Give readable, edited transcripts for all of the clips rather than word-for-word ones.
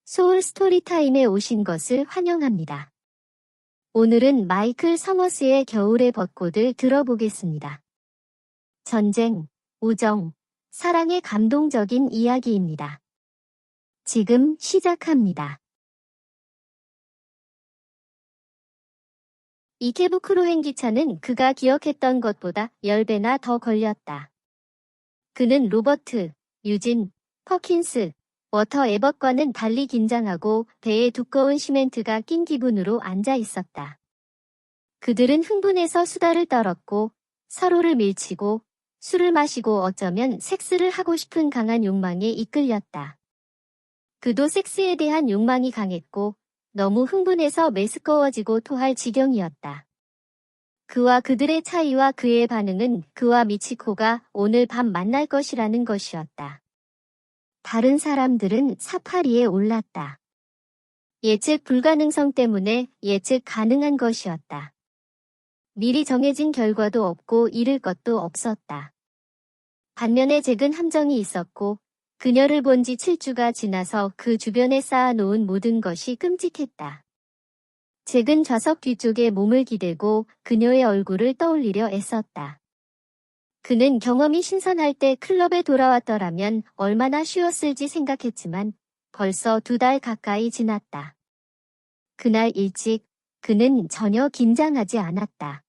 소울 스토리타임에 오신 것을 환영합니다. 오늘은 마이클 서머스의 겨울의 벚꽃을 들어보겠습니다. 전쟁, 우정, 사랑의 감동적인 이야기입니다. 지금 시작합니다. 이케부쿠로 기차는 그가 기억했던 것보다 10배나 더 걸렸다. 그는 로버트, 유진, 퍼킨스, 워터 에벗과는 달리 긴장하고 배에 두꺼운 시멘트가 낀 기분으로 앉아 있었다. 그들은 흥분해서 수다를 떨었고 서로를 밀치고 술을 마시고 어쩌면 섹스를 하고 싶은 강한 욕망에 이끌렸다. 그도 섹스에 대한 욕망이 강했고 너무 흥분해서 메스꺼워지고 토할 지경이었다. 그와 그들의 차이와 그의 반응은 그와 미치코가 오늘 밤 만날 것이라는 것이었다. 다른 사람들은 사파리에 올랐다. 예측 불가능성 때문에 예측 가능한 것이었다. 미리 정해진 결과도 없고 잃을 것도 없었다. 반면에 잭은 함정이 있었고 그녀를 본 지 7주가 지나서 그 주변에 쌓아놓은 모든 것이 끔찍했다. 잭은 좌석 뒤쪽에 몸을 기대고 그녀의 얼굴을 떠올리려 애썼다. 그는 경험이 신선할 때 클럽에 돌아왔더라면 얼마나 쉬웠을지 생각했지만 벌써 2달 가까이 지났다. 그날 일찍 그는 전혀 긴장하지 않았다.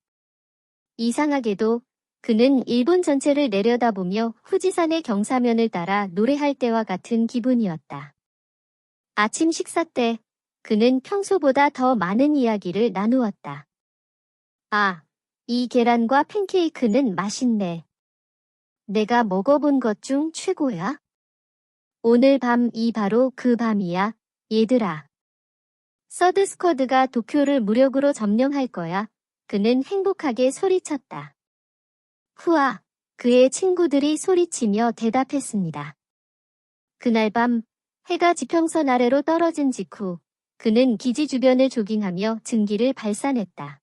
이상하게도 그는 일본 전체를 내려다보며 후지산의 경사면을 따라 노래할 때와 같은 기분이었다. 아침 식사 때 그는 평소보다 더 많은 이야기를 나누었다. 아, 이 계란과 팬케이크는 맛있네. 내가 먹어본 것 중 최고야. 오늘 밤이 바로 그 밤이야, 얘들아. 서드 스쿼드가 도쿄를 무력으로 점령할 거야. 그는 행복하게 소리쳤다. 후아, 그의 친구들이 소리치며 대답했습니다. 그날 밤, 해가 지평선 아래로 떨어진 직후, 그는 기지 주변을 조깅하며 증기를 발산했다.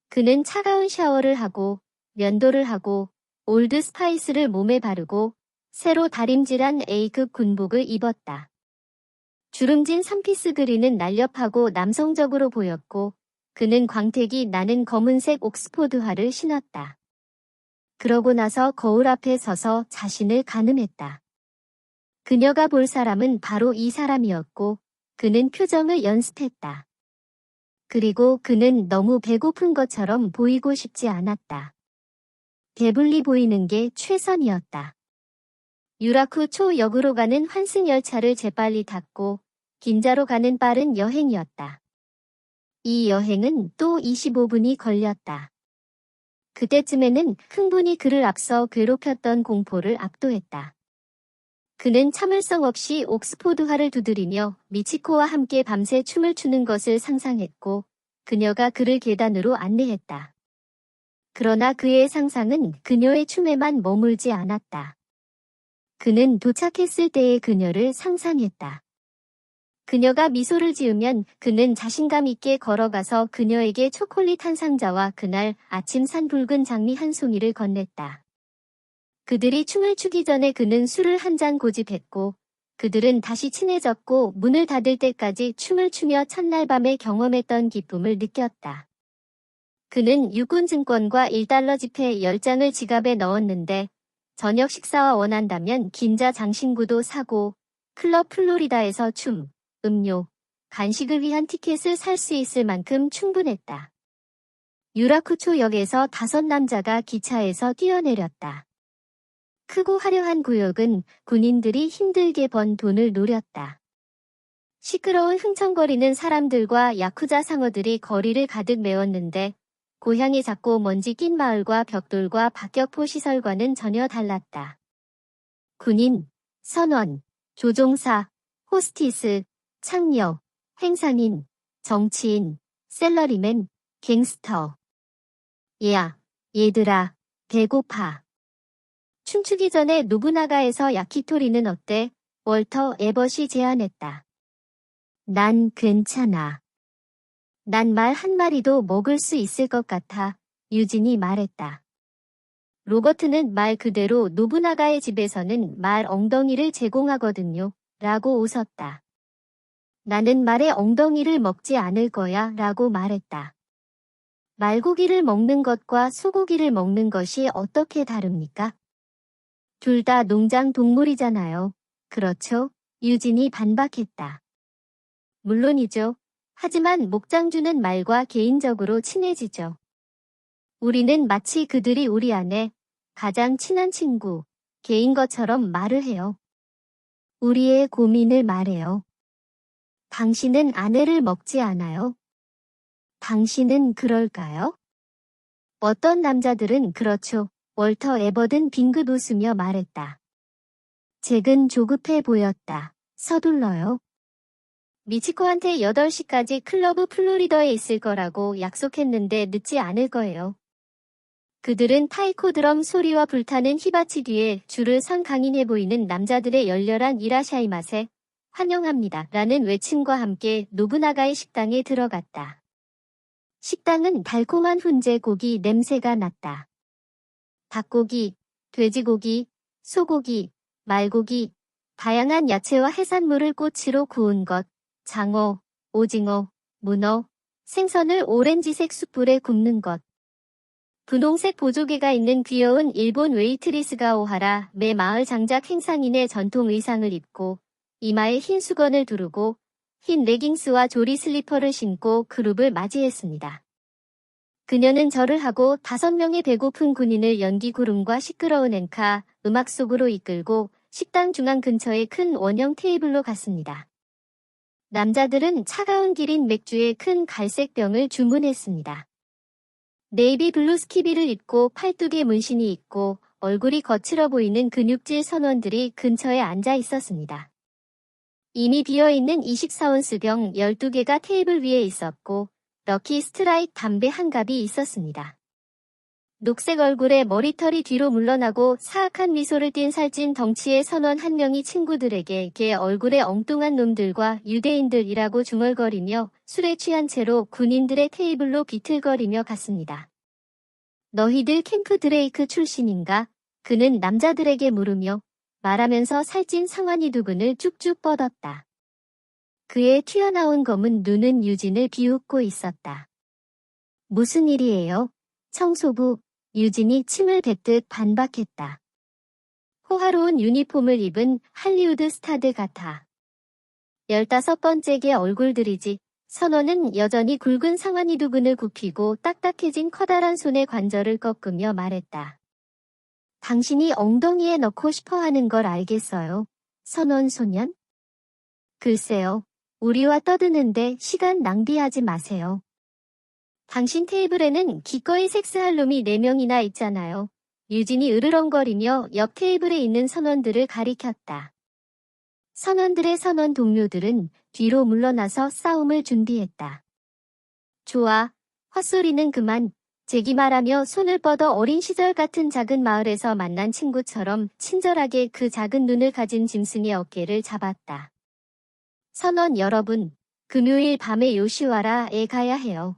그는 차가운 샤워를 하고, 면도를 하고, 올드 스파이스를 몸에 바르고, 새로 다림질한 A급 군복을 입었다. 주름진 3피스 그린은 날렵하고 남성적으로 보였고, 그는 광택이 나는 검은색 옥스포드화를 신었다. 그러고 나서 거울 앞에 서서 자신을 가늠했다. 그녀가 볼 사람은 바로 이 사람이었고, 그는 표정을 연습했다. 그리고 그는 너무 배고픈 것처럼 보이고 싶지 않았다. 배불리 보이는 게 최선이었다. 유라쿠 역으로 가는 환승 열차를 재빨리 탔고 긴자로 가는 빠른 여행이었다. 이 여행은 또 25분이 걸렸다. 그때쯤에는 흥분이 그를 앞서 괴롭혔던 공포를 압도했다. 그는 참을성 없이 옥스포드화를 두드리며 미치코와 함께 밤새 춤을 추는 것을 상상했고 그녀가 그를 계단으로 안내했다. 그러나 그의 상상은 그녀의 춤에만 머물지 않았다. 그는 도착했을 때의 그녀를 상상했다. 그녀가 미소를 지으면 그는 자신감 있게 걸어가서 그녀에게 초콜릿 한 상자와 그날 아침 산 붉은 장미 한 송이를 건넸다. 그들이 춤을 추기 전에 그는 술을 한 잔 고집했고 그들은 다시 친해졌고 문을 닫을 때까지 춤을 추며 첫날 밤에 경험했던 기쁨을 느꼈다. 그는 육군증권과 1달러 지폐 10장을 지갑에 넣었는데 저녁 식사와 원한다면 긴자 장신구도 사고 클럽 플로리다에서 춤, 음료, 간식을 위한 티켓을 살 수 있을 만큼 충분했다. 유라쿠초 역에서 5남자가 기차에서 뛰어내렸다. 크고 화려한 구역은 군인들이 힘들게 번 돈을 노렸다. 시끄러운 흥청거리는 사람들과 야쿠자 상어들이 거리를 가득 메웠는데 고향이 작고 먼지 낀 마을과 벽돌과 박격포 시설과는 전혀 달랐다. 군인, 선원, 조종사, 호스티스, 창녀, 행상인, 정치인, 셀러리맨, 갱스터. 야, 얘들아, 배고파. 춤추기 전에 노부나가에서 야키토리는 어때? 월터 에벗이 제안했다. 난 괜찮아. 난 말 한 마리도 먹을 수 있을 것 같아, 유진이 말했다. 로버트는 말 그대로 노부나가의 집에서는 말 엉덩이를 제공하거든요, 라고 웃었다. 나는 말의 엉덩이를 먹지 않을 거야 라고 말했다. 말고기를 먹는 것과 소고기를 먹는 것이 어떻게 다릅니까? 둘 다 농장 동물이잖아요. 그렇죠? 유진이 반박했다. 물론이죠. 하지만 목장주는 말과 개인적으로 친해지죠. 우리는 마치 그들이 우리 안에 가장 친한 친구, 개인 것처럼 말을 해요. 우리의 고민을 말해요. 당신은 아내를 먹지 않아요? 당신은 그럴까요? 어떤 남자들은 그렇죠. 월터 에버든 빙긋 웃으며 말했다. 잭은 조급해 보였다. 서둘러요. 미치코한테 8시까지 클러브 플로리더에 있을 거라고 약속했는데 늦지 않을 거예요. 그들은 타이코 드럼 소리와 불타는 히바치 뒤에 줄을 선 강인해 보이는 남자들의 열렬한 이라샤이 맛에 환영합니다. 라는 외침과 함께 노부나가의 식당에 들어갔다. 식당은 달콤한 훈제 고기 냄새가 났다. 닭고기, 돼지고기, 소고기, 말고기, 다양한 야채와 해산물을 꼬치로 구운 것, 장어, 오징어, 문어, 생선을 오렌지색 숯불에 굽는 것. 분홍색 보조개가 있는 귀여운 일본 웨이트리스가 오하라 매 마을 장작 행상인의 전통 의상을 입고 이마에 흰 수건을 두르고 흰 레깅스와 조리 슬리퍼를 신고 그룹을 맞이했습니다. 그녀는 절을 하고 5명의 배고픈 군인을 연기 구름과 시끄러운 엔카, 음악 속으로 이끌고 식당 중앙 근처의 큰 원형 테이블로 갔습니다. 남자들은 차가운 기린 맥주에 큰 갈색 병을 주문했습니다. 네이비 블루 스키비를 입고 팔뚝에 문신이 있고 얼굴이 거칠어 보이는 근육질 선원들이 근처에 앉아 있었습니다. 이미 비어있는 24온스 병 12개가 테이블 위에 있었고 럭키 스트라이크 담배 한 갑이 있었습니다. 녹색 얼굴에 머리털이 뒤로 물러나고 사악한 미소를 띤 살찐 덩치의 선원 한 명이 친구들에게 걔 얼굴에 엉뚱한 놈들과 유대인들이라고 중얼거리며 술에 취한 채로 군인들의 테이블로 비틀거리며 갔습니다. 너희들 캠프 드레이크 출신인가? 그는 남자들에게 물으며 말하면서 살찐 상완이 두근을 쭉쭉 뻗었다. 그의 튀어나온 검은 눈은 유진을 비웃고 있었다. 무슨 일이에요? 청소부, 유진이 침을 뱉듯 반박했다. 호화로운 유니폼을 입은 할리우드 스타들 같아. 15번째의 얼굴들이지. 선원은 여전히 굵은 상완이 두근을 굽히고 딱딱해진 커다란 손의 관절을 꺾으며 말했다. 당신이 엉덩이에 넣고 싶어 하는 걸 알겠어요. 선원 소년? 글쎄요. 우리와 떠드는데 시간 낭비하지 마세요. 당신 테이블에는 기꺼이 섹스할 놈이 4명이나 있잖아요. 유진이 으르렁거리며 옆 테이블에 있는 선원들을 가리켰다. 선원들의 선원 동료들은 뒤로 물러나서 싸움을 준비했다. 좋아. 헛소리는 그만. 잭이 말하며 손을 뻗어 어린 시절 같은 작은 마을에서 만난 친구처럼 친절하게 그 작은 눈을 가진 짐승의 어깨를 잡았다. 선원 여러분, 금요일 밤에 요시와라에 가야 해요.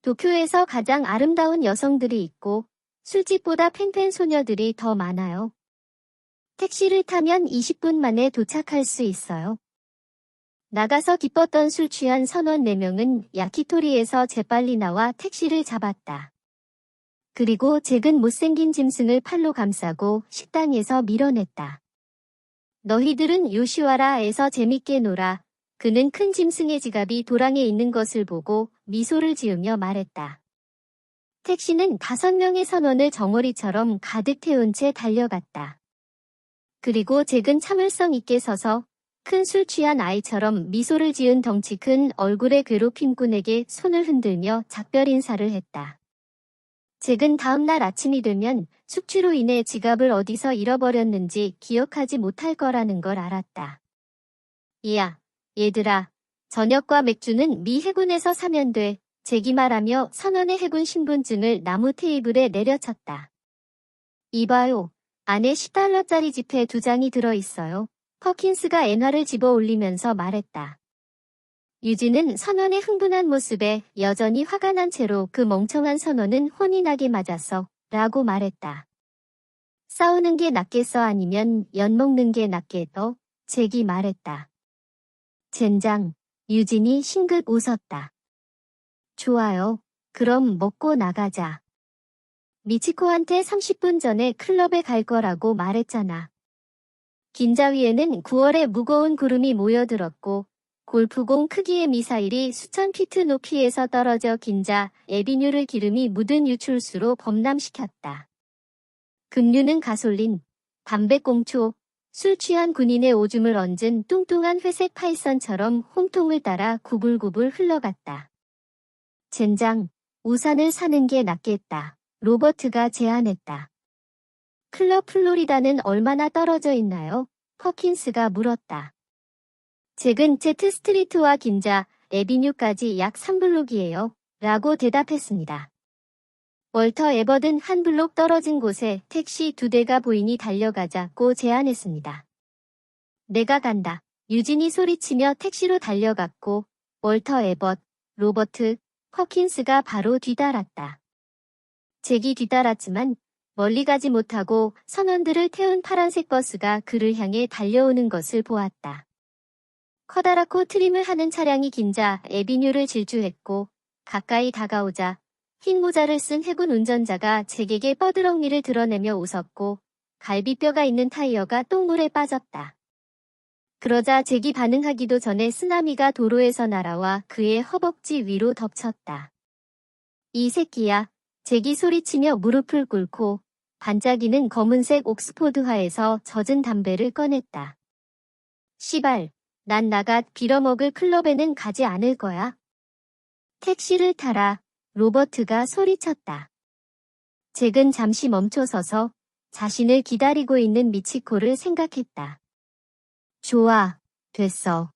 도쿄에서 가장 아름다운 여성들이 있고 술집보다 팽팽 소녀들이 더 많아요. 택시를 타면 20분 만에 도착할 수 있어요. 나가서 기뻤던 술 취한 선원 4명은 야키토리에서 재빨리 나와 택시를 잡았다. 그리고 잭은 못생긴 짐승을 팔로 감싸고 식당에서 밀어냈다. 너희들은 요시와라에서 재밌게 놀아. 그는 큰 짐승의 지갑이 도랑에 있는 것을 보고 미소를 지으며 말했다. 택시는 5명의 선원을 정어리처럼 가득 태운 채 달려갔다. 그리고 잭은 참을성 있게 서서 큰 술 취한 아이처럼 미소를 지은 덩치 큰 얼굴의 괴롭힘꾼에게 손을 흔들며 작별 인사를 했다. 잭은 다음 날 아침이 되면 숙취로 인해 지갑을 어디서 잃어버렸는지 기억하지 못할 거라는 걸 알았다. 이야, 얘들아. 저녁과 맥주는 미 해군에서 사면 돼. 잭이 말하며 선원의 해군 신분증을 나무 테이블에 내려쳤다. 이봐요. 안에 10달러짜리 지폐 2장이 들어있어요. 퍼킨스가 엔화를 집어 올리면서 말했다. 유진은 선원의 흥분한 모습에 여전히 화가 난 채로 그 멍청한 선원은 혼이 나게 맞았어. 라고 말했다. 싸우는 게 낫겠어 아니면 엿먹는 게 낫겠어? 잭이 말했다. 젠장, 유진이 싱긋 웃었다. 좋아요. 그럼 먹고 나가자. 미치코한테 30분 전에 클럽에 갈 거라고 말했잖아. 긴자 위에는 9월에 무거운 구름이 모여들었고 골프공 크기의 미사일이 수천 피트 높이에서 떨어져 긴자 에비뉴를 기름이 묻은 유출수로 범람시켰다. 급류는 가솔린, 담배꽁초, 술 취한 군인의 오줌을 얹은 뚱뚱한 회색 파이썬처럼 홈통을 따라 구불구불 흘러갔다. 젠장, 우산을 사는 게 낫겠다. 로버트가 제안했다. 클럽 플로리다는 얼마나 떨어져 있나요? 퍼킨스가 물었다. 잭은 제트 스트리트와 긴자, 에비뉴까지 약 3블록이에요. 라고 대답했습니다. 월터 에버든 한 블록 떨어진 곳에 택시 2대가 보이니 달려가자고 제안했습니다. 내가 간다. 유진이 소리치며 택시로 달려갔고 월터 에벗, 로버트, 퍼킨스가 바로 뒤따랐다. 잭이 뒤따랐지만 멀리 가지 못하고 선원들을 태운 파란색 버스가 그를 향해 달려오는 것을 보았다. 커다랗고 트림을 하는 차량이 긴자 에비뉴를 질주했고 가까이 다가오자 흰 모자를 쓴 해군 운전자가 잭에게 뻐드렁니를 드러내며 웃었고 갈비뼈가 있는 타이어가 똥물에 빠졌다. 그러자 잭이 반응하기도 전에 쓰나미가 도로에서 날아와 그의 허벅지 위로 덮쳤다. 이 새끼야. 잭이 소리치며 무릎을 꿇고 반짝이는 검은색 옥스포드화에서 젖은 담배를 꺼냈다. 시발, 난 나가 빌어먹을 클럽에는 가지 않을 거야. 택시를 타라. 로버트가 소리쳤다. 잭은 잠시 멈춰서서 자신을 기다리고 있는 미치코를 생각했다. 좋아, 됐어.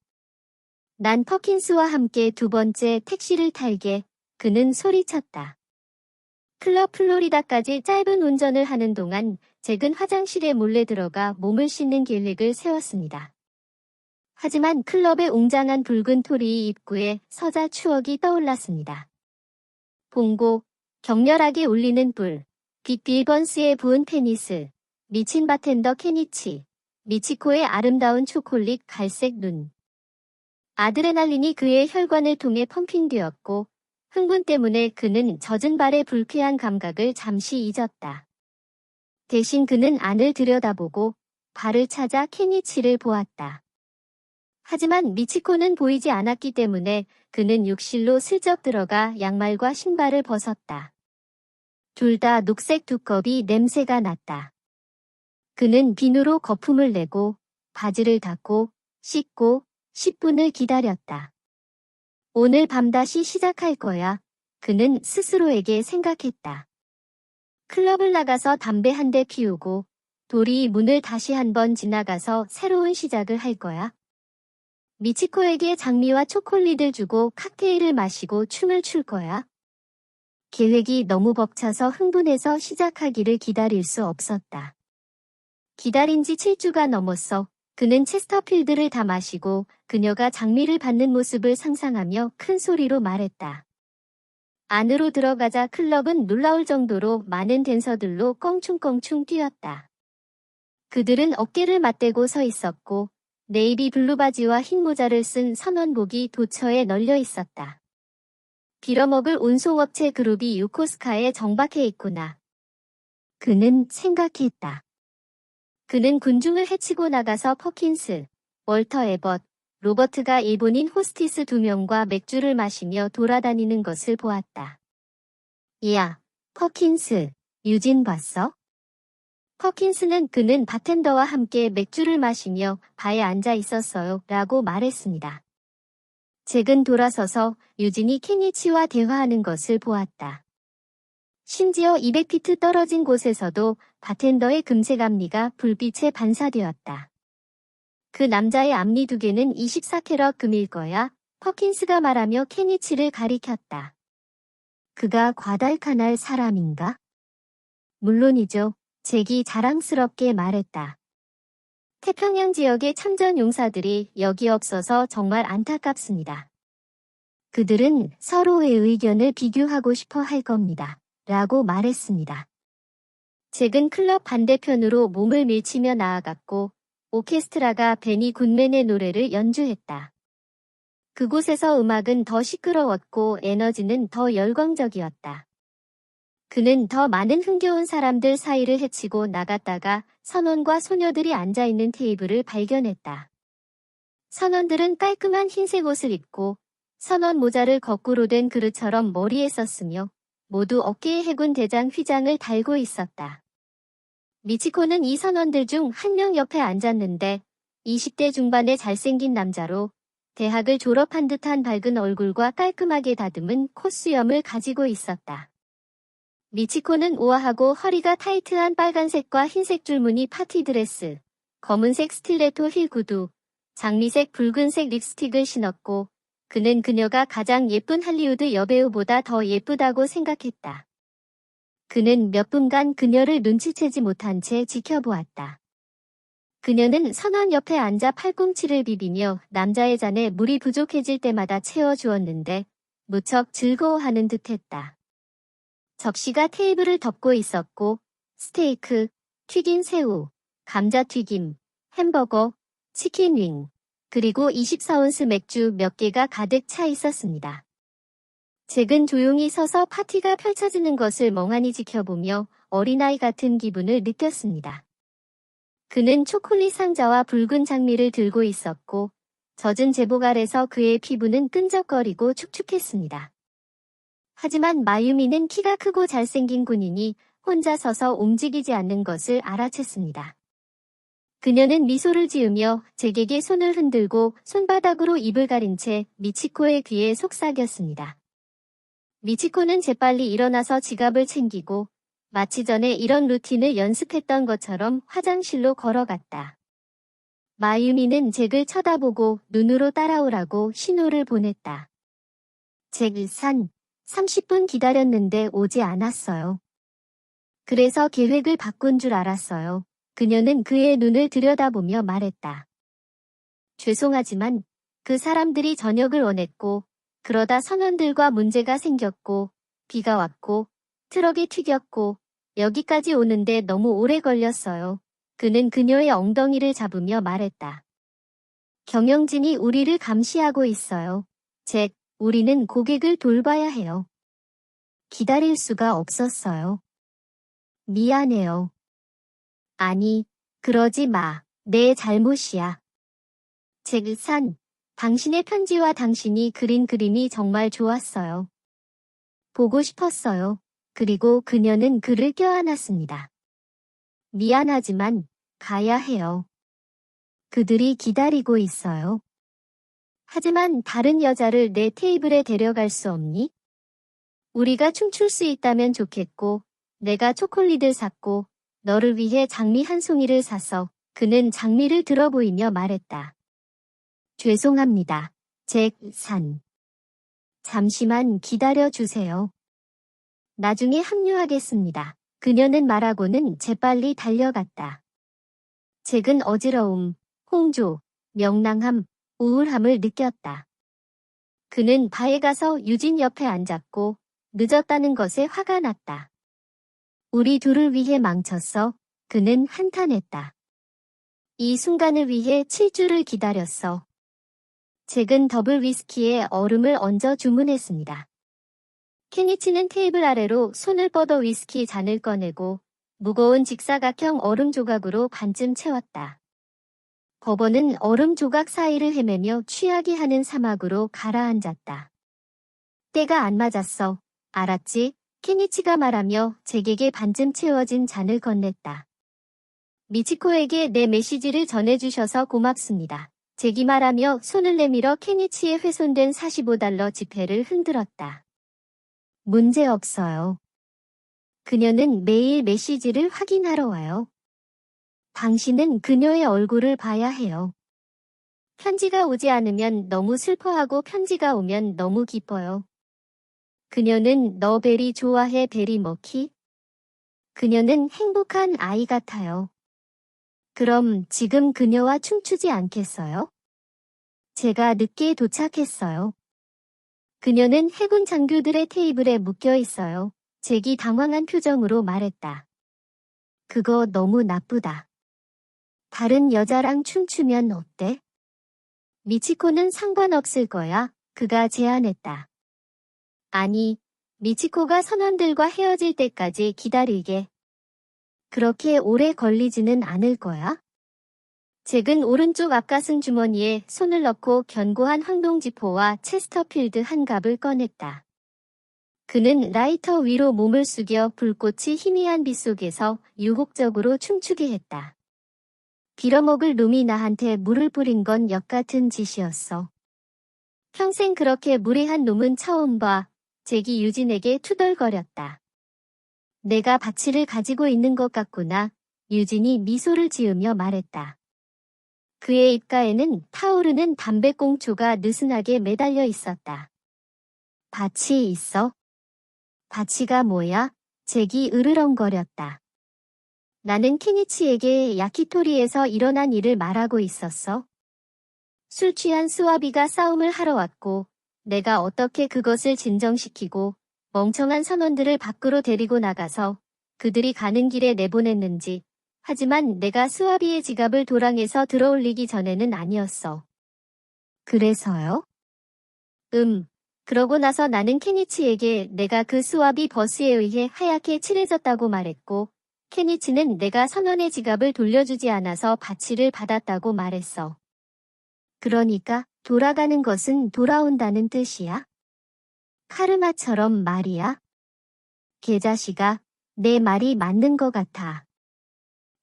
난 퍼킨스와 함께 두 번째 택시를 탈게. 그는 소리쳤다. 클럽 플로리다까지 짧은 운전을 하는 동안 잭은 화장실에 몰래 들어가 몸을 씻는 계획을 세웠습니다. 하지만 클럽의 웅장한 붉은 토리 입구에 서자 추억이 떠올랐습니다. 봉고, 격렬하게 울리는 불, 빅 빌번스의 부은 페니스, 미친 바텐더 케니치, 미치코의 아름다운 초콜릿 갈색 눈. 아드레날린이 그의 혈관을 통해 펌핑되었고 흥분 때문에 그는 젖은 발의 불쾌한 감각을 잠시 잊었다. 대신 그는 안을 들여다보고 발을 찾아 케니치를 보았다. 하지만 미치코는 보이지 않았기 때문에 그는 욕실로 슬쩍 들어가 양말과 신발을 벗었다. 둘 다 녹색 두꺼비 냄새가 났다. 그는 비누로 거품을 내고 바지를 닫고 씻고 10분을 기다렸다. 오늘 밤 다시 시작할 거야. 그는 스스로에게 생각했다. 클럽을 나가서 담배 한 대 피우고 도리 문을 다시 한번 지나가서 새로운 시작을 할 거야. 미치코에게 장미와 초콜릿을 주고 칵테일을 마시고 춤을 출 거야. 계획이 너무 벅차서 흥분해서 시작하기를 기다릴 수 없었다. 기다린 지 7주가 넘었어. 그는 체스터필드를 다 마시고 그녀가 장미를 받는 모습을 상상하며 큰 소리로 말했다. 안으로 들어가자 클럽은 놀라울 정도로 많은 댄서들로 껑충껑충 뛰었다. 그들은 어깨를 맞대고 서 있었고 네이비 블루 바지와 흰 모자를 쓴 선원복이 도처에 널려 있었다. 빌어먹을 운송업체 그룹이 유코스카에 정박해 있구나. 그는 생각했다. 그는 군중을 헤치고 나가서 퍼킨스, 월터 에벗, 로버트가 일본인 호스티스 2명과 맥주를 마시며 돌아다니는 것을 보았다. 야, 퍼킨스, 유진 봤어? 퍼킨스는 그는 바텐더와 함께 맥주를 마시며 바에 앉아 있었어요 라고 말했습니다. 잭은 돌아서서 유진이 케니치와 대화하는 것을 보았다. 심지어 200피트 떨어진 곳에서도 바텐더의 금색 앞니가 불빛에 반사되었다. 그 남자의 앞니 2개는 24캐럿 금일 거야. 퍼킨스가 말하며 케니치를 가리켰다. 그가 과달카날 사람인가? 물론이죠. 잭이 자랑스럽게 말했다. 태평양 지역의 참전 용사들이 여기 없어서 정말 안타깝습니다. 그들은 서로의 의견을 비교하고 싶어 할 겁니다. 라고 말했습니다. 잭은 클럽 반대편으로 몸을 밀치며 나아갔고 오케스트라가 베니 굿맨의 노래를 연주했다. 그곳에서 음악은 더 시끄러웠고 에너지는 더 열광적이었다. 그는 더 많은 흥겨운 사람들 사이를 헤치고 나갔다가 선원과 소녀들이 앉아있는 테이블을 발견했다. 선원들은 깔끔한 흰색 옷을 입고 선원 모자를 거꾸로 된 그릇처럼 머리에 썼으며 모두 어깨에 해군 대장 휘장을 달고 있었다. 미치코는 이 선원들 중 한 명 옆에 앉았는데 20대 중반의 잘생긴 남자로 대학을 졸업한 듯한 밝은 얼굴과 깔끔하게 다듬은 콧수염을 가지고 있었다. 미치코는 우아하고 허리가 타이트한 빨간색과 흰색 줄무늬 파티 드레스, 검은색 스틸레토 힐 구두, 장미색 붉은색 립스틱을 신었고 그는 그녀가 가장 예쁜 할리우드 여배우보다 더 예쁘다고 생각했다. 그는 몇 분간 그녀를 눈치채지 못한 채 지켜보았다. 그녀는 선원 옆에 앉아 팔꿈치를 비비며 남자의 잔에 물이 부족해질 때마다 채워주었는데 무척 즐거워하는 듯했다. 접시가 테이블을 덮고 있었고 스테이크, 튀긴 새우, 감자튀김, 햄버거, 치킨 윙, 그리고 24온스 맥주 몇 개가 가득 차 있었습니다. 잭은 조용히 서서 파티가 펼쳐지는 것을 멍하니 지켜보며 어린아이 같은 기분을 느꼈습니다. 그는 초콜릿 상자와 붉은 장미를 들고 있었고 젖은 제복 아래서 그의 피부는 끈적거리고 축축했습니다. 하지만 마유미는 키가 크고 잘생긴 군인이 혼자 서서 움직이지 않는 것을 알아챘습니다. 그녀는 미소를 지으며 잭에게 손을 흔들고 손바닥으로 입을 가린 채 미치코의 귀에 속삭였습니다. 미치코는 재빨리 일어나서 지갑을 챙기고 마치 전에 이런 루틴을 연습했던 것처럼 화장실로 걸어갔다. 마유미는 잭을 쳐다보고 눈으로 따라오라고 신호를 보냈다. 잭은 30분 기다렸는데 오지 않았어요. 그래서 계획을 바꾼 줄 알았어요. 그녀는 그의 눈을 들여다보며 말했다. 죄송하지만 그 사람들이 저녁을 원했고 그러다 선원들과 문제가 생겼고 비가 왔고 트럭이 튀겼고 여기까지 오는데 너무 오래 걸렸어요. 그는 그녀의 엉덩이를 잡으며 말했다. 경영진이 우리를 감시하고 있어요. 잭, 우리는 고객을 돌봐야 해요. 기다릴 수가 없었어요. 미안해요. 아니, 그러지 마. 내 잘못이야. 잭은 당신의 편지와 당신이 그린 그림이 정말 좋았어요. 보고 싶었어요. 그리고 그녀는 그를 껴안았습니다. 미안하지만 가야 해요. 그들이 기다리고 있어요. 하지만 다른 여자를 내 테이블에 데려갈 수 없니? 우리가 춤출 수 있다면 좋겠고 내가 초콜릿을 샀고 너를 위해 장미 한 송이를 사서 그는 장미를 들어 보이며 말했다. 죄송합니다. 잭. 잠시만 기다려 주세요. 나중에 합류하겠습니다. 그녀는 말하고는 재빨리 달려갔다. 잭은 어지러움, 홍조, 명랑함, 우울함을 느꼈다. 그는 바에 가서 유진 옆에 앉았고 늦었다는 것에 화가 났다. 우리 둘을 위해 망쳤어. 그는 한탄했다. 이 순간을 위해 7주를 기다렸어. 잭은 더블 위스키에 얼음을 얹어 주문했습니다. 케니치는 테이블 아래로 손을 뻗어 위스키 잔을 꺼내고 무거운 직사각형 얼음 조각으로 반쯤 채웠다. 버번은 얼음 조각 사이를 헤매며 취하게 하는 사막으로 가라앉았다. 때가 안 맞았어. 알았지? 케니치가 말하며 잭에게 반쯤 채워진 잔을 건넸다. 미치코에게 내 메시지를 전해주셔서 고맙습니다. 잭이 말하며 손을 내밀어 케니치의 훼손된 $45 지폐를 흔들었다. 문제 없어요. 그녀는 매일 메시지를 확인하러 와요. 당신은 그녀의 얼굴을 봐야 해요. 편지가 오지 않으면 너무 슬퍼하고 편지가 오면 너무 기뻐요. 그녀는 너 베리 좋아해 베리 머키? 그녀는 행복한 아이 같아요. 그럼 지금 그녀와 춤추지 않겠어요? 제가 늦게 도착했어요. 그녀는 해군 장교들의 테이블에 묶여 있어요. 잭이 당황한 표정으로 말했다. 그거 너무 나쁘다. 다른 여자랑 춤추면 어때? 미치코는 상관없을 거야. 그가 제안했다. 아니, 미치코가 선원들과 헤어질 때까지 기다리게. 그렇게 오래 걸리지는 않을 거야? 잭은 오른쪽 앞가슴 주머니에 손을 넣고 견고한 황동지포와 체스터필드 한 갑을 꺼냈다. 그는 라이터 위로 몸을 숙여 불꽃이 희미한 빛 속에서 유혹적으로 춤추게 했다. 빌어먹을 놈이 나한테 물을 뿌린 건 역같은 짓이었어. 평생 그렇게 무례한 놈은 처음 봐. 잭이 유진에게 투덜거렸다. 내가 바치를 가지고 있는 것 같구나. 유진이 미소를 지으며 말했다. 그의 입가에는 타오르는 담배꽁초가 느슨하게 매달려 있었다. 바치 있어? 바치가 뭐야? 잭이 으르렁거렸다. 나는 케니치에게 야키토리에서 일어난 일을 말하고 있었어. 술 취한 스와비가 싸움을 하러 왔고 내가 어떻게 그것을 진정시키고 멍청한 선원들을 밖으로 데리고 나가서 그들이 가는 길에 내보냈는지. 하지만 내가 스와비의 지갑을 도랑에서 들어올리기 전에는 아니었어. 그래서요? 그러고 나서 나는 케니치에게 내가 그 스와비 버스에 의해 하얗게 칠해졌다고 말했고 케니치는 내가 선원의 지갑을 돌려주지 않아서 바치를 받았다고 말했어. 그러니까 돌아가는 것은 돌아온다는 뜻이야? 카르마처럼 말이야? 개자식아, 내 말이 맞는 것 같아.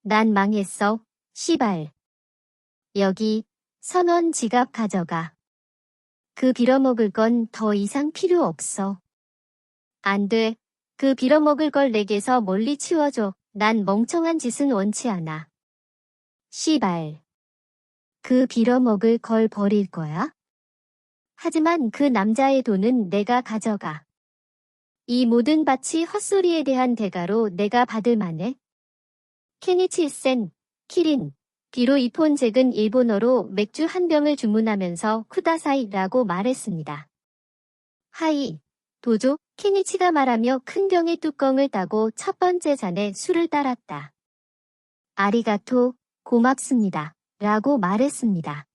난 망했어, 시발. 여기, 선원 지갑 가져가. 그 빌어먹을 건 더 이상 필요 없어. 안 돼. 그 빌어먹을 걸 내게서 멀리 치워줘. 난 멍청한 짓은 원치 않아. 시발. 그 빌어먹을 걸 버릴 거야? 하지만 그 남자의 돈은 내가 가져가. 이 모든 밭이 헛소리에 대한 대가로 내가 받을 만해. 케니치 센, 키린, 비로 이폰 잭은 일본어로 맥주 한 병을 주문하면서 쿠다사이라고 말했습니다. 하이, 도조, 케니치가 말하며 큰 병의 뚜껑을 따고 첫 번째 잔에 술을 따랐다. 아리가토, 고맙습니다. 라고 말했습니다.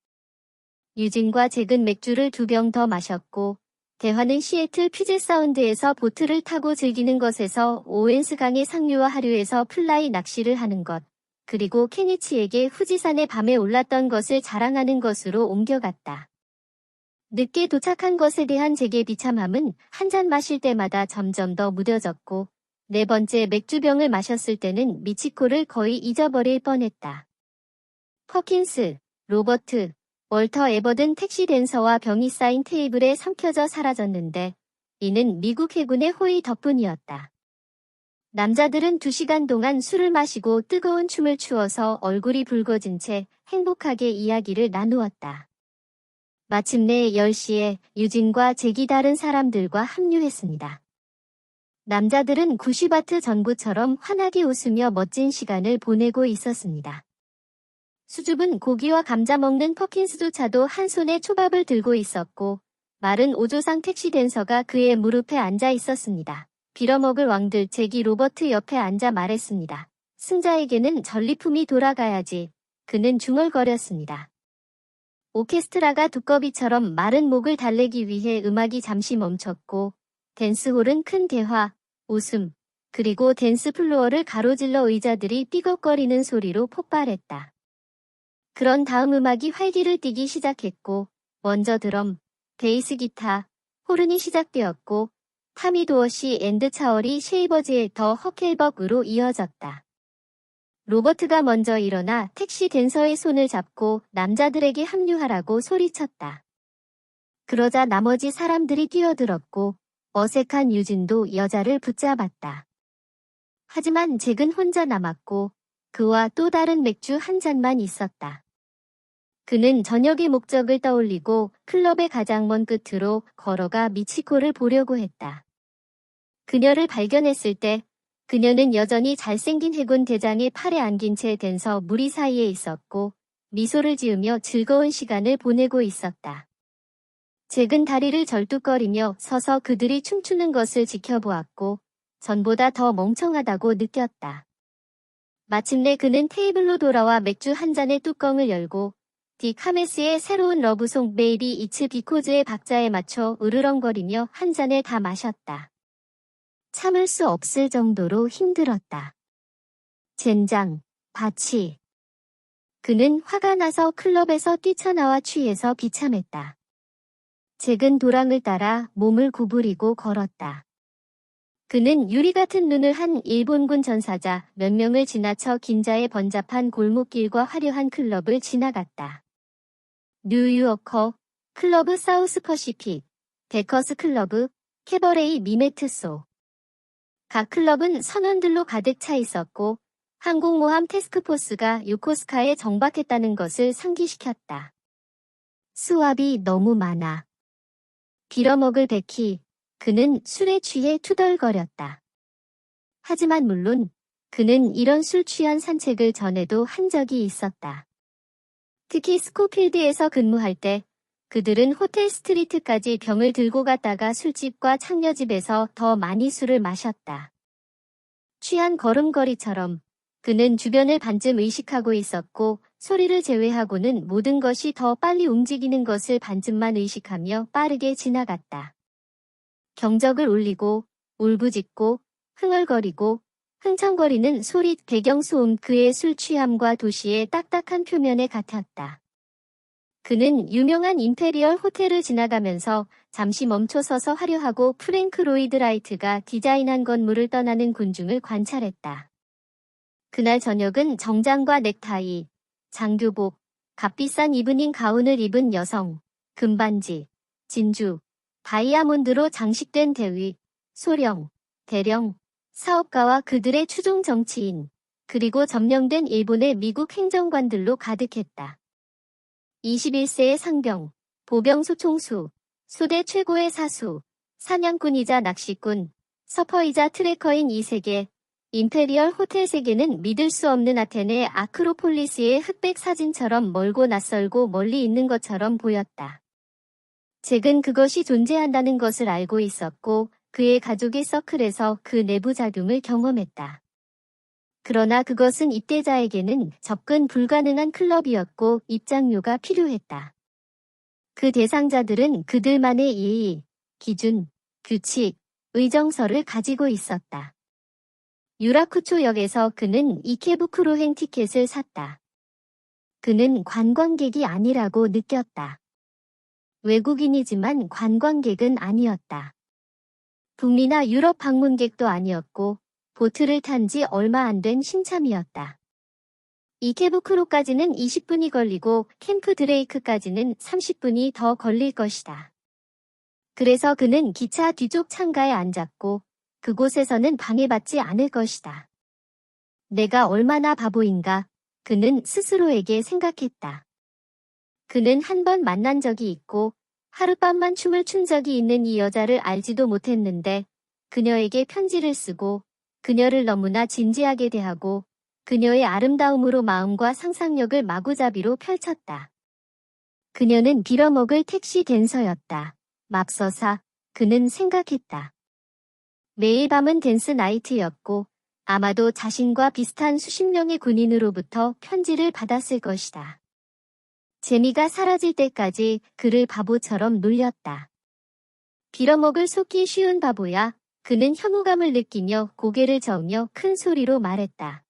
유진과 잭은 맥주를 2병 더 마셨고 대화는 시애틀 퓨젯 사운드에서 보트를 타고 즐기는 것에서 오웬스 강의 상류와 하류에서 플라이 낚시를 하는 것, 그리고 케니치에게 후지산의 밤에 올랐던 것을 자랑하는 것으로 옮겨갔다. 늦게 도착한 것에 대한 잭의 비참함은 한 잔 마실 때마다 점점 더 무뎌졌고 4번째 맥주병을 마셨을 때는 미치코를 거의 잊어버릴 뻔했다. 퍼킨스, 로버트, 월터 에버든 택시 댄서와 병이 쌓인 테이블에 삼켜져 사라졌는데 이는 미국 해군의 호의 덕분이었다. 남자들은 2시간 동안 술을 마시고 뜨거운 춤을 추어서 얼굴이 붉어진 채 행복하게 이야기를 나누었다. 마침내 10시에 유진과 잭이 다른 사람들과 합류했습니다. 남자들은 구시바트 전부처럼 환하게 웃으며 멋진 시간을 보내고 있었습니다. 수줍은 고기와 감자 먹는 퍼킨스조차도 한 손에 초밥을 들고 있었고 마른 오조상 택시 댄서가 그의 무릎에 앉아 있었습니다. 빌어먹을 왕들 잭이 로버트 옆에 앉아 말했습니다. 승자에게는 전리품이 돌아가야지. 그는 중얼거렸습니다. 오케스트라가 두꺼비처럼 마른 목을 달래기 위해 음악이 잠시 멈췄고 댄스홀은 큰 대화, 웃음, 그리고 댄스 플로어를 가로질러 의자들이 삐걱거리는 소리로 폭발했다. 그런 다음 음악이 활기를 띠기 시작했고 먼저 드럼, 베이스 기타, 호른이 시작되었고 타미 도어시 앤드 차얼이 쉐이버즈의 더 허켈벅으로 이어졌다. 로버트가 먼저 일어나 택시 댄서의 손을 잡고 남자들에게 합류하라고 소리쳤다. 그러자 나머지 사람들이 뛰어들었고 어색한 유진도 여자를 붙잡았다. 하지만 잭은 혼자 남았고 그와 또 다른 맥주 한 잔만 있었다. 그는 저녁의 목적을 떠올리고 클럽의 가장 먼 끝으로 걸어가 미치코를 보려고 했다. 그녀를 발견했을 때 그녀는 여전히 잘생긴 해군 대장의 팔에 안긴 채 댄서 무리 사이에 있었고 미소를 지으며 즐거운 시간을 보내고 있었다. 잭은 다리를 절뚝거리며 서서 그들이 춤추는 것을 지켜보았고 전보다 더 멍청하다고 느꼈다. 마침내 그는 테이블로 돌아와 맥주 한 잔의 뚜껑을 열고 딕 하메스의 새로운 러브송 Maybe It's Because의 박자에 맞춰 으르렁거리며 한 잔을 다 마셨다. 참을 수 없을 정도로 힘들었다. 젠장, 바치. 그는 화가 나서 클럽에서 뛰쳐나와 취해서 비참했다. 잭은 도랑을 따라 몸을 구부리고 걸었다. 그는 유리 같은 눈을 한 일본군 전사자 몇 명을 지나쳐 긴자의 번잡한 골목길과 화려한 클럽을 지나갔다. 뉴유어커, 클러브 사우스 퍼시픽, 데커스 클러브, 캐버레이 미메트소. 각 클럽은 선원들로 가득 차 있었고 항공모함 태스크포스가 요코스카에 정박했다는 것을 상기시켰다. 수압이 너무 많아. 빌어먹을 베키, 그는 술에 취해 투덜거렸다. 하지만 물론 그는 이런 술 취한 산책을 전에도 한 적이 있었다. 특히 스코필드에서 근무할 때 그들은 호텔 스트리트까지 병을 들고 갔다가 술집과 창녀집에서 더 많이 술을 마셨다. 취한 걸음걸이처럼 그는 주변을 반쯤 의식하고 있었고 소리를 제외하고는 모든 것이 더 빨리 움직이는 것을 반쯤만 의식하며 빠르게 지나갔다. 경적을 울리고 울부짖고 흥얼거리고 흥청거리는 소리 배경소음 그의 술 취함과 도시의 딱딱한 표면에 같았다. 그는 유명한 임페리얼 호텔을 지나가면서 잠시 멈춰서서 화려하고 프랭크 로이드 라이트가 디자인한 건물을 떠나는 군중을 관찰했다. 그날 저녁은 정장과 넥타이, 장교복, 값비싼 이브닝 가운을 입은 여성, 금반지, 진주, 다이아몬드로 장식된 대위, 소령, 대령, 사업가와 그들의 추종 정치인, 그리고 점령된 일본의 미국 행정관들로 가득했다. 21세의 상병, 보병 소총수, 소대 최고의 사수, 사냥꾼이자 낚시꾼, 서퍼이자 트래커인 이 세계, 임페리얼 호텔 세계는 믿을 수 없는 아테네 아크로폴리스의 흑백 사진처럼 멀고 낯설고 멀리 있는 것처럼 보였다. 잭은 그것이 존재한다는 것을 알고 있었고 그의 가족의 서클에서 그 내부작용을 경험했다. 그러나 그것은 입대자에게는 접근 불가능한 클럽이었고 입장료가 필요했다. 그 대상자들은 그들만의 예의, 기준, 규칙, 의정서를 가지고 있었다. 유라쿠초역에서 그는 이케부쿠로행 티켓을 샀다. 그는 관광객이 아니라고 느꼈다. 외국인이지만 관광객은 아니었다. 북미나 유럽 방문객도 아니었고 보트를 탄 지 얼마 안 된 신참이었다. 이케부쿠로까지는 20분이 걸리고 캠프 드레이크까지는 30분이 더 걸릴 것이다. 그래서 그는 기차 뒤쪽 창가에 앉았고 그곳에서는 방해받지 않을 것이다. 내가 얼마나 바보인가, 그는 스스로에게 생각했다. 그는 한 번 만난 적이 있고 하룻밤만 춤을 춘 적이 있는 이 여자를 알지도 못했는데 그녀에게 편지를 쓰고 그녀를 너무나 진지하게 대하고 그녀의 아름다움으로 마음과 상상력을 마구잡이로 펼쳤다. 그녀는 빌어먹을 택시 댄서였다. 맙서사, 그는 생각했다. 매일 밤은 댄스 나이트였고 아마도 자신과 비슷한 수십 명의 군인으로부터 편지를 받았을 것이다. 재미가 사라질 때까지 그를 바보처럼 놀렸다. 빌어먹을 속기 쉬운 바보야. 그는 혐오감을 느끼며 고개를 저으며 큰 소리로 말했다.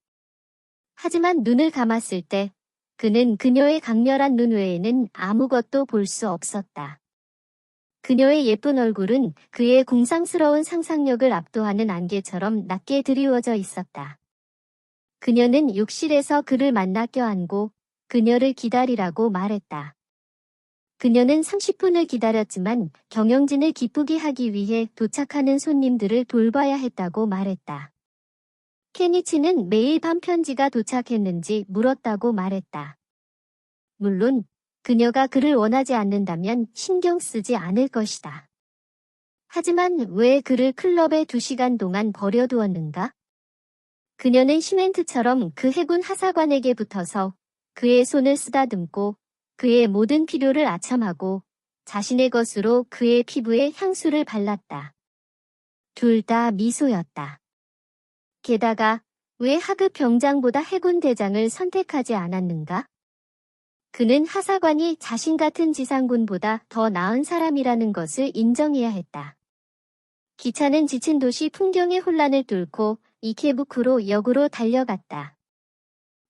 하지만 눈을 감았을 때 그는 그녀의 강렬한 눈 외에는 아무것도 볼 수 없었다. 그녀의 예쁜 얼굴은 그의 궁상스러운 상상력을 압도하는 안개처럼 낮게 드리워져 있었다. 그녀는 욕실에서 그를 만나 껴안고 그녀를 기다리라고 말했다. 그녀는 30분을 기다렸지만 경영진을 기쁘게 하기 위해 도착하는 손님들을 돌봐야 했다고 말했다. 케니치는 매일 밤 편지가 도착했는지 물었다고 말했다. 물론 그녀가 그를 원하지 않는다면 신경 쓰지 않을 것이다. 하지만 왜 그를 클럽에 2시간 동안 버려두었는가? 그녀는 시멘트처럼 그 해군 하사관에게 붙어서 그의 손을 쓰다듬고 그의 모든 필요를 아첨하고 자신의 것으로 그의 피부에 향수를 발랐다. 둘 다 미소였다. 게다가 왜 하급 병장보다 해군 대장을 선택하지 않았는가? 그는 하사관이 자신 같은 지상군보다 더 나은 사람이라는 것을 인정해야 했다. 기차는 지친 도시 풍경의 혼란을 뚫고 이케부쿠로 역으로 달려갔다.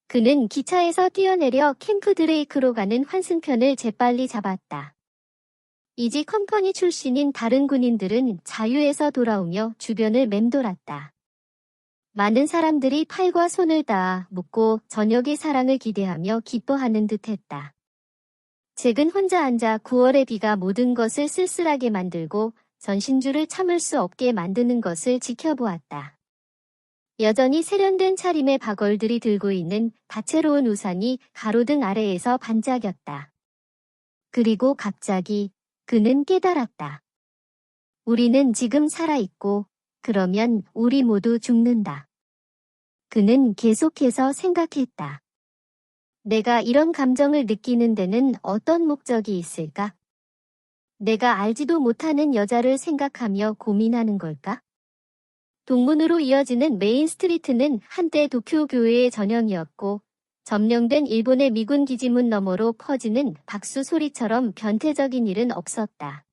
그는 기차에서 뛰어내려 캠프 드레이크로 가는 환승편을 재빨리 잡았다. 이지 컴퍼니 출신인 다른 군인들은 자유에서 돌아오며 주변을 맴돌았다. 많은 사람들이 팔과 손을 닿아 묻고 저녁의 사랑을 기대하며 기뻐하는 듯했다. 잭은 혼자 앉아 9월의 비가 모든 것을 쓸쓸하게 만들고 전신주를 참을 수 없게 만드는 것을 지켜보았다. 여전히 세련된 차림의 바걸들이 들고 있는 다채로운 우산이 가로등 아래에서 반짝였다. 그리고 갑자기 그는 깨달았다. 우리는 지금 살아있고 그러면 우리 모두 죽는다. 그는 계속해서 생각했다. 내가 이런 감정을 느끼는 데는 어떤 목적이 있을까? 내가 알지도 못하는 여자를 생각하며 고민하는 걸까? 동문으로 이어지는 메인 스트리트는 한때 도쿄 교회의 전형이었고 점령된 일본의 미군 기지문 너머로 퍼지는 박수 소리처럼 변태적인 일은 없었다.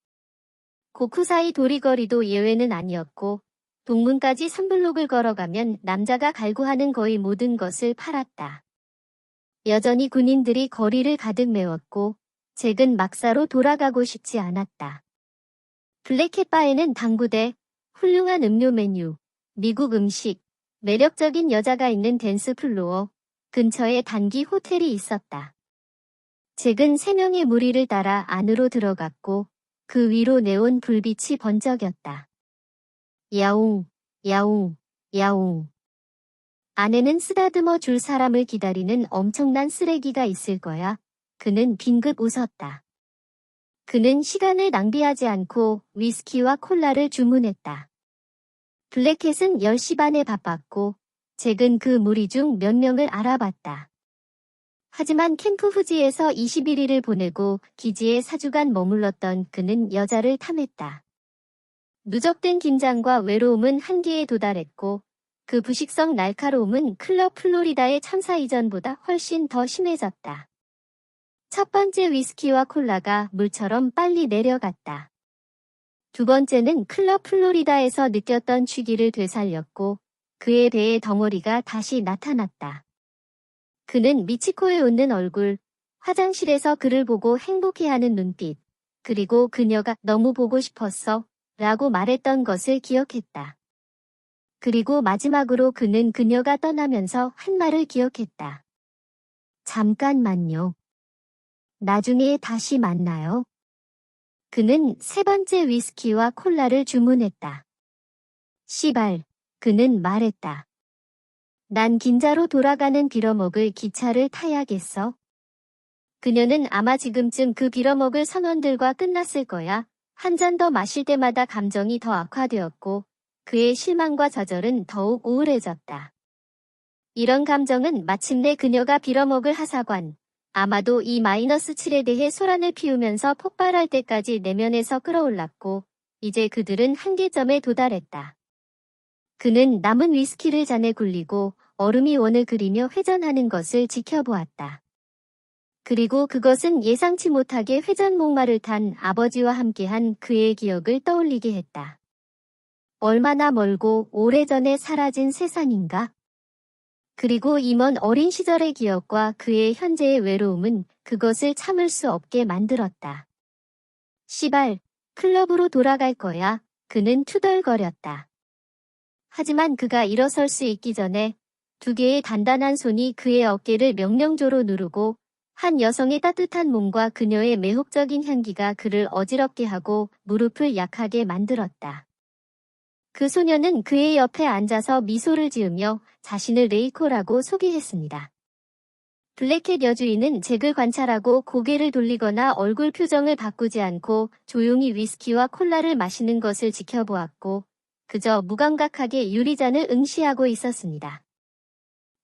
고쿠사이 도리거리도 예외는 아니었고 동문까지 3블록을 걸어가면 남자가 갈구하는 거의 모든 것을 팔았다. 여전히 군인들이 거리를 가득 메웠고 잭은 막사로 돌아가고 싶지 않았다. 블랙캣바에는 당구대, 훌륭한 음료 메뉴, 미국 음식, 매력적인 여자가 있는 댄스 플로어, 근처에 단기 호텔이 있었다. 잭은 3명의 무리를 따라 안으로 들어갔고 그 위로 네온 불빛이 번쩍였다. 야옹, 야옹, 야옹. 안에는 쓰다듬어 줄 사람을 기다리는 엄청난 쓰레기가 있을 거야. 그는 빙긋 웃었다. 그는 시간을 낭비하지 않고 위스키와 콜라를 주문했다. 블랙캣은 10시 반에 바빴고 잭은 그 무리 중 몇 명을 알아봤다. 하지만 캠프 후지에서 21일을 보내고 기지에 4주간 머물렀던 그는 여자를 탐했다. 누적된 긴장과 외로움은 한계에 도달했고 그 부식성 날카로움은 클럽 플로리다의 참사 이전보다 훨씬 더 심해졌다. 첫 번째 위스키와 콜라가 물처럼 빨리 내려갔다. 두 번째는 클럽 플로리다에서 느꼈던 취기를 되살렸고 그의 배의 덩어리가 다시 나타났다. 그는 미치코의 웃는 얼굴, 화장실에서 그를 보고 행복해하는 눈빛, 그리고 그녀가 너무 보고 싶었어 라고 말했던 것을 기억했다. 그리고 마지막으로 그는 그녀가 떠나면서 한 말을 기억했다. 잠깐만요. 나중에 다시 만나요. 그는 세 번째 위스키와 콜라를 주문했다. 시발, 그는 말했다. 난 긴자로 돌아가는 빌어먹을 기차를 타야겠어. 그녀는 아마 지금쯤 그 빌어먹을 선원들과 끝났을 거야. 한 잔 더 마실 때마다 감정이 더 악화되었고 그의 실망과 좌절은 더욱 우울해졌다. 이런 감정은 마침내 그녀가 빌어먹을 하사관, 아마도 이 -7에 대해 소란을 피우면서 폭발할 때까지 내면에서 끌어올랐고 이제 그들은 한계점에 도달했다. 그는 남은 위스키를 잔에 굴리고 얼음이 원을 그리며 회전하는 것을 지켜보았다. 그리고 그것은 예상치 못하게 회전 목마를 탄 아버지와 함께한 그의 기억을 떠올리게 했다. 얼마나 멀고 오래전에 사라진 세상인가? 그리고 이 먼 어린 시절의 기억과 그의 현재의 외로움은 그것을 참을 수 없게 만들었다. 시발, 클럽으로 돌아갈 거야. 그는 투덜거렸다. 하지만 그가 일어설 수 있기 전에 두 개의 단단한 손이 그의 어깨를 명령조로 누르고 한 여성의 따뜻한 몸과 그녀의 매혹적인 향기가 그를 어지럽게 하고 무릎을 약하게 만들었다. 그 소녀는 그의 옆에 앉아서 미소를 지으며 자신을 레이코라고 소개했습니다. 블랙캣 여주인은 잭을 관찰하고 고개를 돌리거나 얼굴 표정을 바꾸지 않고 조용히 위스키와 콜라를 마시는 것을 지켜보았고 그저 무감각하게 유리잔을 응시하고 있었습니다.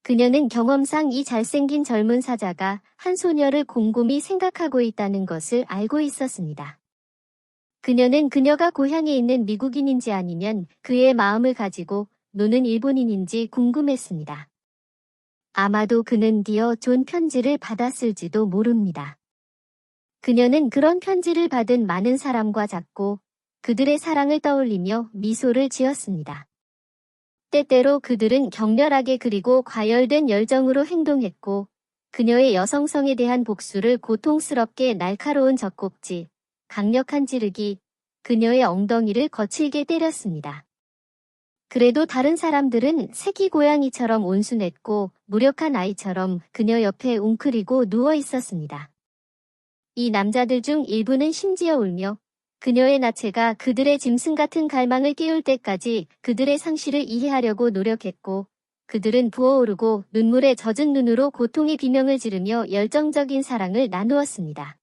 그녀는 경험상 이 잘생긴 젊은 사자가 한 소녀를 곰곰이 생각하고 있다는 것을 알고 있었습니다. 그녀는 그녀가 고향에 있는 미국인인지 아니면 그의 마음을 가지고 노는 일본인인지 궁금했습니다. 아마도 그는 디어 존 편지를 받았을지도 모릅니다. 그녀는 그런 편지를 받은 많은 사람과 잤고 그들의 사랑을 떠올리며 미소를 지었습니다. 때때로 그들은 격렬하게 그리고 과열된 열정으로 행동했고 그녀의 여성성에 대한 복수를 고통스럽게 날카로운 젖꼭지, 강력한 찌르기, 그녀의 엉덩이를 거칠게 때렸습니다. 그래도 다른 사람들은 새끼 고양이처럼 온순했고 무력한 아이처럼 그녀 옆에 웅크리고 누워 있었습니다. 이 남자들 중 일부는 심지어 울며 그녀의 나체가 그들의 짐승 같은 갈망을 깨울 때까지 그들의 상실을 이해하려고 노력했고 그들은 부어오르고 눈물에 젖은 눈으로 고통의 비명을 지르며 열정적인 사랑을 나누었습니다.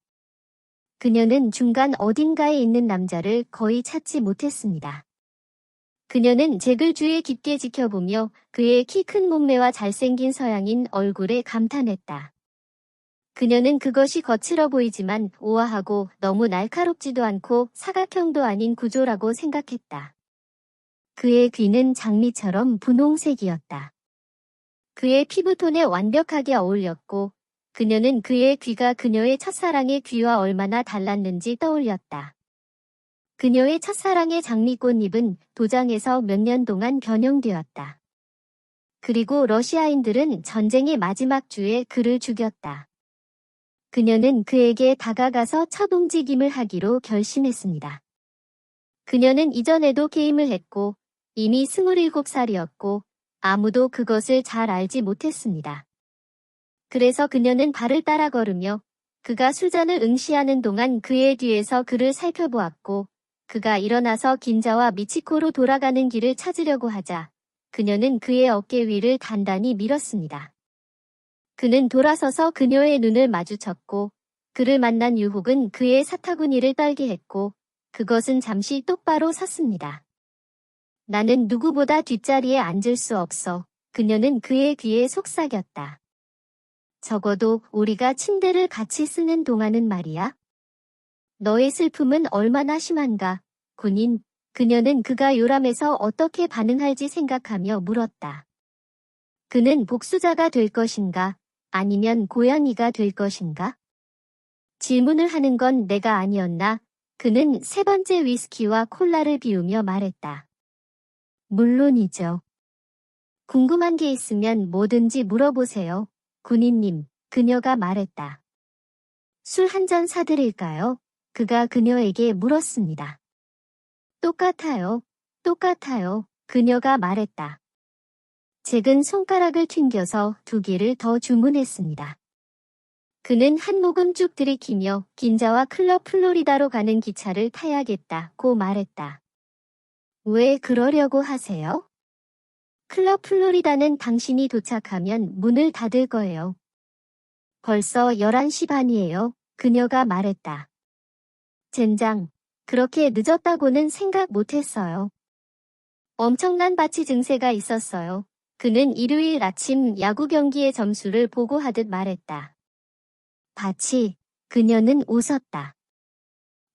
그녀는 중간 어딘가에 있는 남자를 거의 찾지 못했습니다. 그녀는 잭을 주위에 깊게 지켜보며 그의 키 큰 몸매와 잘생긴 서양인 얼굴에 감탄했다. 그녀는 그것이 거칠어 보이지만 우아하고 너무 날카롭지도 않고 사각형도 아닌 구조라고 생각했다. 그의 귀는 장미처럼 분홍색이었다. 그의 피부톤에 완벽하게 어울렸고 그녀는 그의 귀가 그녀의 첫사랑의 귀와 얼마나 달랐는지 떠올렸다. 그녀의 첫사랑의 장미꽃잎은 도장에서 몇 년 동안 변형되었다. 그리고 러시아인들은 전쟁의 마지막 주에 그를 죽였다. 그녀는 그에게 다가가서 첫 움직임을 하기로 결심했습니다. 그녀는 이전에도 게임을 했고 이미 27살이었고 아무도 그것을 잘 알지 못했습니다. 그래서 그녀는 발을 따라 걸으며 그가 술잔을 응시하는 동안 그의 뒤에서 그를 살펴보았고 그가 일어나서 긴자와 미치코로 돌아가는 길을 찾으려고 하자 그녀는 그의 어깨 위를 단단히 밀었습니다. 그는 돌아서서 그녀의 눈을 마주쳤고 그를 만난 유혹은 그의 사타구니를 떨게 했고 그것은 잠시 똑바로 섰습니다. 나는 누구보다 뒷자리에 앉을 수 없어. 그녀는 그의 귀에 속삭였다. 적어도 우리가 침대를 같이 쓰는 동안은 말이야. 너의 슬픔은 얼마나 심한가, 군인. 그녀는 그가 요람해서 어떻게 반응할지 생각하며 물었다. 그는 복수자가 될 것인가? 아니면 고양이가 될 것인가? 질문을 하는 건 내가 아니었나? 그는 세 번째 위스키와 콜라를 비우며 말했다. 물론이죠. 궁금한 게 있으면 뭐든지 물어보세요. 군인님, 그녀가 말했다. 술 한 잔 사드릴까요? 그가 그녀에게 물었습니다. 똑같아요. 똑같아요. 그녀가 말했다. 잭은 손가락을 튕겨서 2개를 더 주문했습니다. 그는 한 모금 쭉 들이키며 긴자와 클럽 플로리다로 가는 기차를 타야겠다고 말했다. 왜 그러려고 하세요? 클럽 플로리다는 당신이 도착하면 문을 닫을 거예요. 벌써 11시 반이에요. 그녀가 말했다. 젠장, 그렇게 늦었다고는 생각 못했어요. 엄청난 바치 증세가 있었어요. 그는 일요일 아침 야구 경기의 점수를 보고하듯 말했다. 바치, 그녀는 웃었다.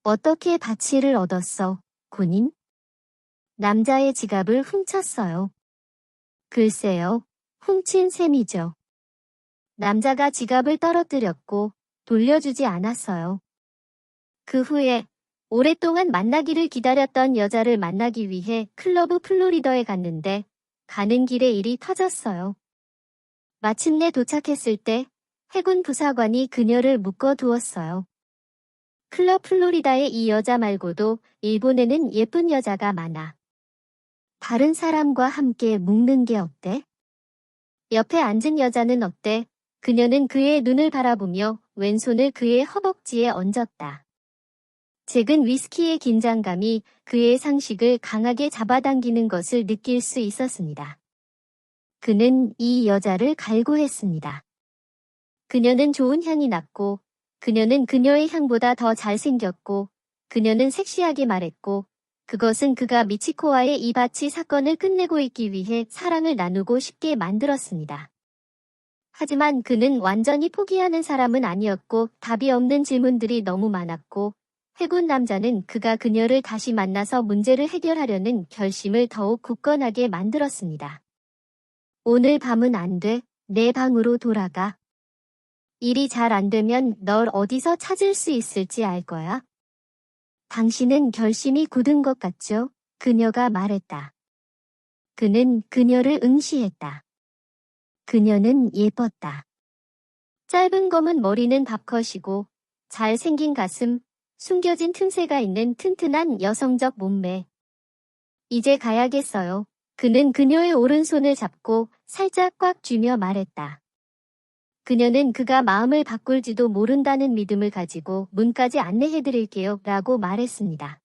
어떻게 바치를 얻었어, 군인? 남자의 지갑을 훔쳤어요. 글쎄요, 훔친 셈이죠. 남자가 지갑을 떨어뜨렸고 돌려주지 않았어요. 그 후에 오랫동안 만나기를 기다렸던 여자를 만나기 위해 클러브 플로리더에 갔는데 가는 길에 일이 터졌어요. 마침내 도착했을 때 해군 부사관이 그녀를 묶어두었어요. 클럽 플로리다의 이 여자 말고도 일본에는 예쁜 여자가 많아. 다른 사람과 함께 묵는 게 어때? 옆에 앉은 여자는 어때? 그녀는 그의 눈을 바라보며 왼손을 그의 허벅지에 얹었다. 잭은 위스키의 긴장감이 그의 상식을 강하게 잡아당기는 것을 느낄 수 있었습니다. 그는 이 여자를 갈구했습니다. 그녀는 좋은 향이 났고, 그녀는 그녀의 향보다 더 잘생겼고, 그녀는 섹시하게 말했고, 그것은 그가 미치코와의 이 바치 사건을 끝내고 있기 위해 사랑을 나누고 싶게 만들었습니다. 하지만 그는 완전히 포기하는 사람은 아니었고 답이 없는 질문들이 너무 많았고 해군 남자는 그가 그녀를 다시 만나서 문제를 해결하려는 결심을 더욱 굳건하게 만들었습니다. 오늘 밤은 안 돼. 내 방으로 돌아가. 일이 잘 안 되면 널 어디서 찾을 수 있을지 알 거야. 당신은 결심이 굳은 것 같죠? 그녀가 말했다. 그는 그녀를 응시했다. 그녀는 예뻤다. 짧은 검은 머리는 밥컷이고 잘생긴 가슴, 숨겨진 틈새가 있는 튼튼한 여성적 몸매. 이제 가야겠어요. 그는 그녀의 오른손을 잡고 살짝 꽉 쥐며 말했다. 그녀는 그가 마음을 바꿀지도 모른다는 믿음을 가지고 문까지 안내해드릴게요 라고 말했습니다.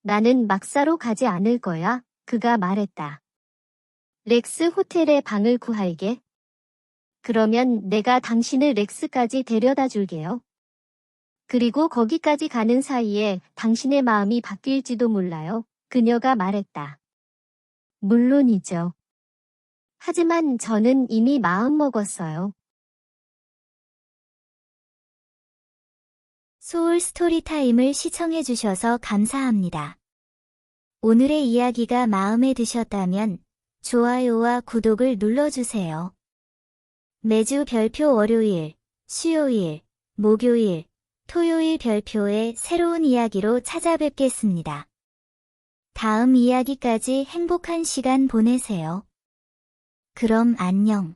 나는 막사로 가지 않을 거야. 그가 말했다. 렉스 호텔에 방을 구할게. 그러면 내가 당신을 렉스까지 데려다 줄게요. 그리고 거기까지 가는 사이에 당신의 마음이 바뀔지도 몰라요. 그녀가 말했다. 물론이죠. 하지만 저는 이미 마음먹었어요. 소울 스토리타임을 시청해주셔서 감사합니다. 오늘의 이야기가 마음에 드셨다면 좋아요와 구독을 눌러주세요. 매주 별표 월요일, 수요일, 목요일, 토요일 별표의 새로운 이야기로 찾아뵙겠습니다. 다음 이야기까지 행복한 시간 보내세요. 그럼 안녕.